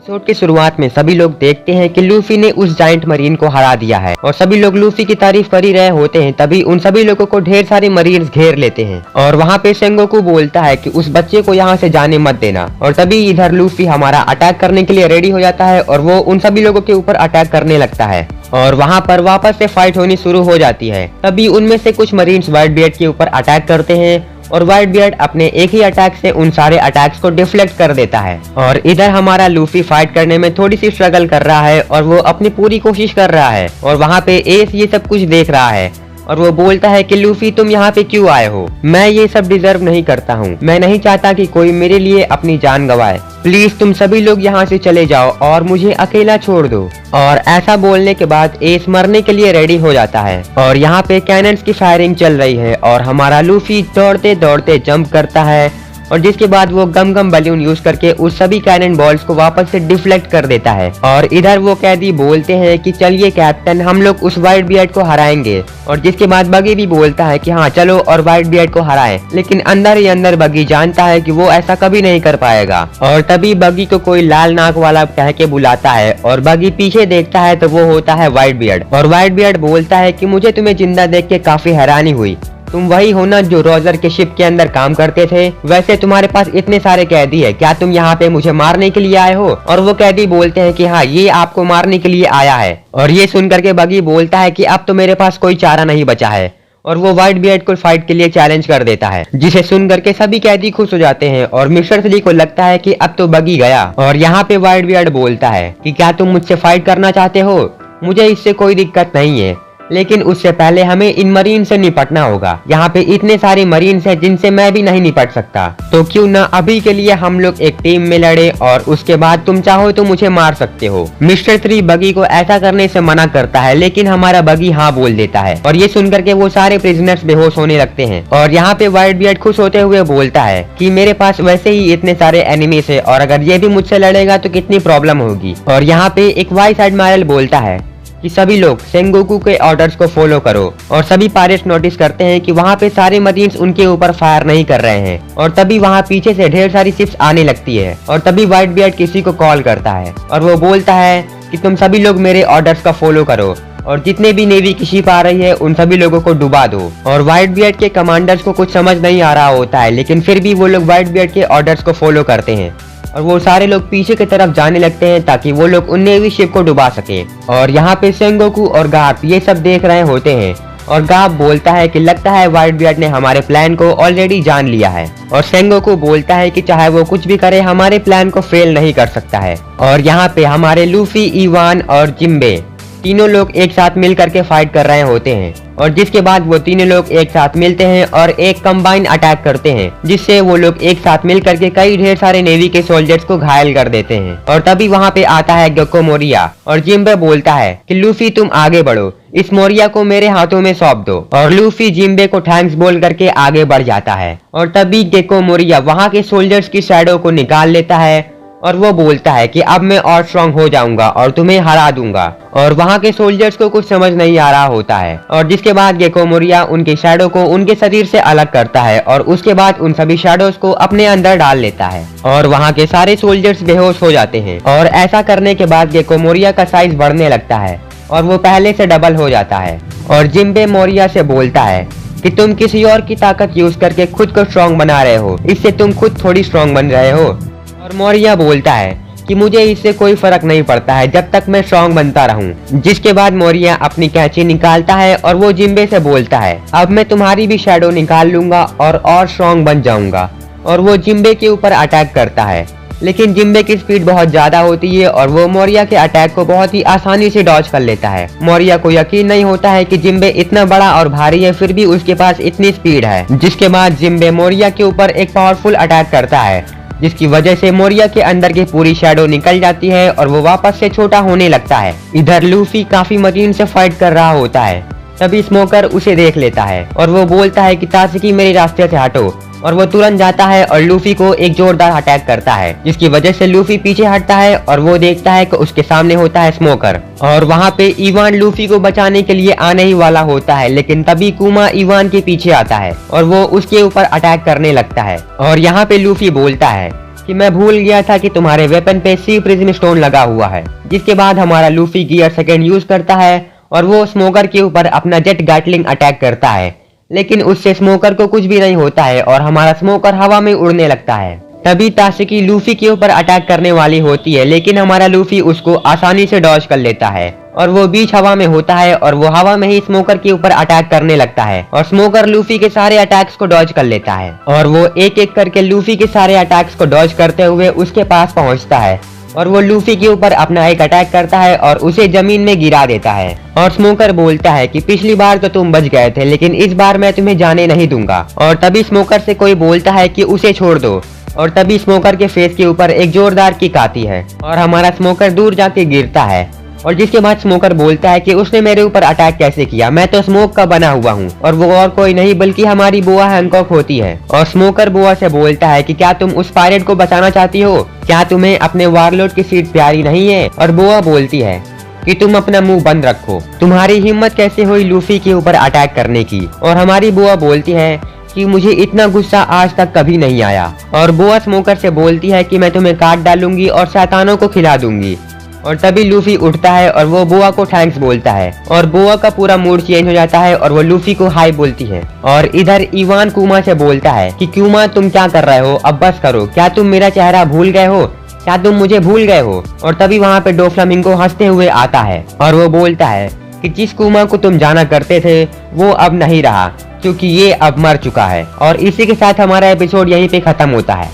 Episode की शुरुआत में सभी लोग देखते हैं कि लूफी ने उस जायंट मरीन को हरा दिया है और सभी लोग लूफी की तारीफ कर ही रहे होते हैं। तभी उन सभी लोगों को ढेर सारे मरीन्स घेर लेते हैं और वहाँ पे सेंगोकू बोलता है कि उस बच्चे को यहाँ से जाने मत देना। और तभी इधर लूफी हमारा अटैक करने के लिए रेडी हो जाता है और वो उन सभी लोगों के ऊपर अटैक करने लगता है और वहाँ पर वापस से फाइट होनी शुरू हो जाती है। तभी उनमें से कुछ मरीन्स व्हाइट बियर्ड के ऊपर अटैक करते हैं और व्हाइट बियर्ड अपने एक ही अटैक से उन सारे अटैक्स को डिफ्लेक्ट कर देता है। और इधर हमारा लूफी फाइट करने में थोड़ी सी स्ट्रगल कर रहा है और वो अपनी पूरी कोशिश कर रहा है और वहाँ पे एस ये सब कुछ देख रहा है और वो बोलता है कि लूफी तुम यहाँ पे क्यों आए हो? मैं ये सब डिजर्व नहीं करता हूँ। मैं नहीं चाहता कि कोई मेरे लिए अपनी जान गंवाए। प्लीज तुम सभी लोग यहाँ से चले जाओ और मुझे अकेला छोड़ दो। और ऐसा बोलने के बाद एस मरने के लिए रेडी हो जाता है और यहाँ पे कैनन्स की फायरिंग चल रही है और हमारा लूफी दौड़ते दौड़ते जंप करता है और जिसके बाद वो गम गम बलून यूज करके उस सभी कैनन बॉल्स को वापस से डिफ्लेक्ट कर देता है। और इधर वो कैदी बोलते हैं कि चलिए कैप्टन, हम लोग उस व्हाइट बियर्ड को हराएंगे। और जिसके बाद बगी भी बोलता है कि हाँ चलो और व्हाइट बियर्ड को हराएं। लेकिन अंदर ही अंदर बगी जानता है कि वो ऐसा कभी नहीं कर पाएगा। और तभी बगी को कोई लाल नाक वाला कह के बुलाता है और बगी पीछे देखता है तो वो होता है व्हाइट बियर्ड। और व्हाइट बियर्ड बोलता है कि मुझे तुम्हें जिंदा देख के काफी हैरानी हुई। तुम वही हो ना जो रोजर के शिप के अंदर काम करते थे? वैसे तुम्हारे पास इतने सारे कैदी है, क्या तुम यहाँ पे मुझे मारने के लिए आए हो? और वो कैदी बोलते हैं कि हाँ ये आपको मारने के लिए आया है। और ये सुनकर के बगी बोलता है कि अब तो मेरे पास कोई चारा नहीं बचा है और वो व्हाइट बियर्ड को फाइट के लिए चैलेंज कर देता है, जिसे सुन करके सभी कैदी खुश हो जाते हैं और मिस्टर 3 को लगता है कि अब तो बगी गया। और यहाँ पे व्हाइट बियर्ड बोलता है कि क्या तुम मुझसे फाइट करना चाहते हो? मुझे इससे कोई दिक्कत नहीं है, लेकिन उससे पहले हमें इन मरीन से निपटना होगा। यहाँ पे इतने सारे मरीन्स हैं जिनसे मैं भी नहीं निपट सकता, तो क्यों ना अभी के लिए हम लोग एक टीम में लड़े और उसके बाद तुम चाहो तो मुझे मार सकते हो। मिस्टर 3 बगी को ऐसा करने से मना करता है, लेकिन हमारा बगी हाँ बोल देता है और ये सुनकर के वो सारे प्रिजनर्स बेहोश होने लगते हैं। और यहाँ पे व्हाइट बियर्ड खुश होते हुए बोलता है कि मेरे पास वैसे ही इतने सारे एनिमीज है और अगर ये भी मुझसे लड़ेगा तो कितनी प्रॉब्लम होगी। और यहाँ पे एक वाइस एडमायरल बोलता है कि सभी लोग सेंगोकू के ऑर्डर्स को फॉलो करो। और सभी पायरेट्स नोटिस करते हैं कि वहाँ पे सारे मरीन्स उनके ऊपर फायर नहीं कर रहे हैं। और तभी वहाँ पीछे से ढेर सारी शिप्स आने लगती है और तभी व्हाइट बियर्ड किसी को कॉल करता है और वो बोलता है कि तुम सभी लोग मेरे ऑर्डर्स का फॉलो करो और जितने भी नेवी की शिप आ रही है उन सभी लोगों को डुबा दो। और व्हाइट बियर्ड के कमांडर्स को कुछ समझ नहीं आ रहा होता है, लेकिन फिर भी वो लोग व्हाइट बियर्ड के ऑर्डर्स को फॉलो करते हैं और वो सारे लोग पीछे की तरफ जाने लगते हैं ताकि वो लोग उन नेवी शिप को डुबा सके। और यहाँ पे सेंगोकू और गाप ये सब देख रहे होते हैं और गाप बोलता है कि लगता है व्हाइट बियर्ड ने हमारे प्लान को ऑलरेडी जान लिया है। और सेंगोकू बोलता है कि चाहे वो कुछ भी करे हमारे प्लान को फेल नहीं कर सकता है। और यहाँ पे हमारे लूफी, इवान और जिम्बे तीनों लोग एक साथ मिल करके फाइट कर रहे होते हैं और जिसके बाद वो तीनों लोग एक साथ मिलते हैं और एक कंबाइन अटैक करते हैं, जिससे वो लोग एक साथ मिल करके कई ढेर सारे नेवी के सोल्जर्स को घायल कर देते हैं। और तभी वहाँ पे आता है गेको मोरिया और जिम्बे बोलता है कि लूफी तुम आगे बढ़ो, इस मोरिया को मेरे हाथों में सौंप दो। और लूफी जिम्बे को थैंक्स बोल करके आगे बढ़ जाता है और तभी गेको मोरिया वहाँ के सोल्जर्स की शैडो को निकाल लेता है और वो बोलता है कि अब मैं और स्ट्रांग हो जाऊंगा और तुम्हें हरा दूंगा। और वहाँ के सोल्जर्स को कुछ समझ नहीं आ रहा होता है और जिसके बाद गेको मोरिया उनके शैडो को उनके शरीर से अलग करता है और उसके बाद उन सभी शैडोज को अपने अंदर डाल लेता है और वहाँ के सारे सोल्जर्स बेहोश हो जाते हैं। और ऐसा करने के बाद गेको मोरिया का साइज बढ़ने लगता है और वो पहले से डबल हो जाता है। और जिम्बे मोरिया से बोलता है कि तुम किसी और की ताकत यूज करके खुद को स्ट्रॉन्ग बना रहे हो, इससे तुम खुद थोड़ी स्ट्रॉन्ग बन रहे हो। और मोरिया बोलता है कि मुझे इससे कोई फर्क नहीं पड़ता है जब तक मैं स्ट्रॉन्ग बनता रहूं। जिसके बाद मोरिया अपनी कैंची निकालता है और वो जिम्बे से बोलता है अब मैं तुम्हारी भी शैडो निकाल लूंगा और स्ट्रॉन्ग बन जाऊंगा। और वो जिम्बे के ऊपर अटैक करता है, लेकिन जिम्बे की स्पीड बहुत ज्यादा होती है और वो मोरिया के अटैक को बहुत ही आसानी से डॉज कर लेता है। मोरिया को यकीन नहीं होता है कि जिम्बे इतना बड़ा और भारी है, फिर भी उसके पास इतनी स्पीड है। जिसके बाद जिम्बे मोरिया के ऊपर एक पावरफुल अटैक करता है, जिसकी वजह से मोरिया के अंदर की पूरी शैडो निकल जाती है और वो वापस से छोटा होने लगता है। इधर लूफी काफी मरीन से फाइट कर रहा होता है, तभी स्मोकर उसे देख लेता है और वो बोलता है कि तासुकी मेरे रास्ते से हटो। और वो तुरंत जाता है और लूफी को एक जोरदार अटैक करता है, जिसकी वजह से लूफी पीछे हटता है और वो देखता है कि उसके सामने होता है स्मोकर। और वहाँ पे इवान लूफी को बचाने के लिए आने ही वाला होता है, लेकिन तभी कुमा इवान के पीछे आता है और वो उसके ऊपर अटैक करने लगता है। और यहाँ पे लूफी बोलता है कि मैं भूल गया था कि तुम्हारे वेपन पे सी प्रिज्म स्टोन लगा हुआ है। जिसके बाद हमारा लूफी गियर सेकंड यूज करता है और वो स्मोकर के ऊपर अपना जेट गैटलिंग अटैक करता है, लेकिन उससे स्मोकर को कुछ भी नहीं होता है और हमारा स्मोकर हवा में उड़ने लगता है। तभी ताशिकी लूफी के ऊपर अटैक करने वाली होती है, लेकिन हमारा लूफी उसको आसानी से डॉज कर लेता है और वो बीच हवा में होता है और वो हवा में ही स्मोकर के ऊपर अटैक करने लगता है और स्मोकर लूफी के सारे अटैक्स को डॉज कर लेता है और वो एक एक करके लूफी के सारे अटैक्स को डॉज करते हुए उसके पास पहुंचता है और वो लूफी के ऊपर अपना एक अटैक करता है और उसे जमीन में गिरा देता है। और स्मोकर बोलता है कि पिछली बार तो तुम बच गए थे, लेकिन इस बार मैं तुम्हें जाने नहीं दूंगा। और तभी स्मोकर से कोई बोलता है कि उसे छोड़ दो और तभी स्मोकर के फेस के ऊपर एक जोरदार किक आती है और हमारा स्मोकर दूर जाके गिरता है। और जिसके बाद स्मोकर बोलता है कि उसने मेरे ऊपर अटैक कैसे किया, मैं तो स्मोक का बना हुआ हूँ और वो और कोई नहीं बल्कि हमारी बुआ हैंकॉक होती है। और स्मोकर बुआ से बोलता है कि क्या तुम उस पायरेट को बचाना चाहती हो, क्या तुम्हें अपने वारलोड की सीट प्यारी नहीं है। और बुआ बोलती है कि तुम अपना मुंह बंद रखो, तुम्हारी हिम्मत कैसे हुई लूफी के ऊपर अटैक करने की। और हमारी बुआ बोलती है कि मुझे इतना गुस्सा आज तक कभी नहीं आया। और बुआ स्मोकर से बोलती है कि मैं तुम्हें काट डालूंगी और शैतानों को खिला दूंगी। और तभी लूफी उठता है और वो बुआ को थैंक्स बोलता है और बुआ का पूरा मूड चेंज हो जाता है और वो लूफी को हाय बोलती है। और इधर इवान कुमा से बोलता है कि क्यूमा तुम क्या कर रहे हो, अब बस करो, क्या तुम मेरा चेहरा भूल गए हो, क्या तुम मुझे भूल गए हो। और तभी वहाँ पे डोफ्लामिंगो हंसते हुए आता है और वो बोलता है कि जिस कुमा को तुम जाना करते थे वो अब नहीं रहा, क्योंकि ये अब मर चुका है। और इसी के साथ हमारा एपिसोड यहीं पे खत्म होता है।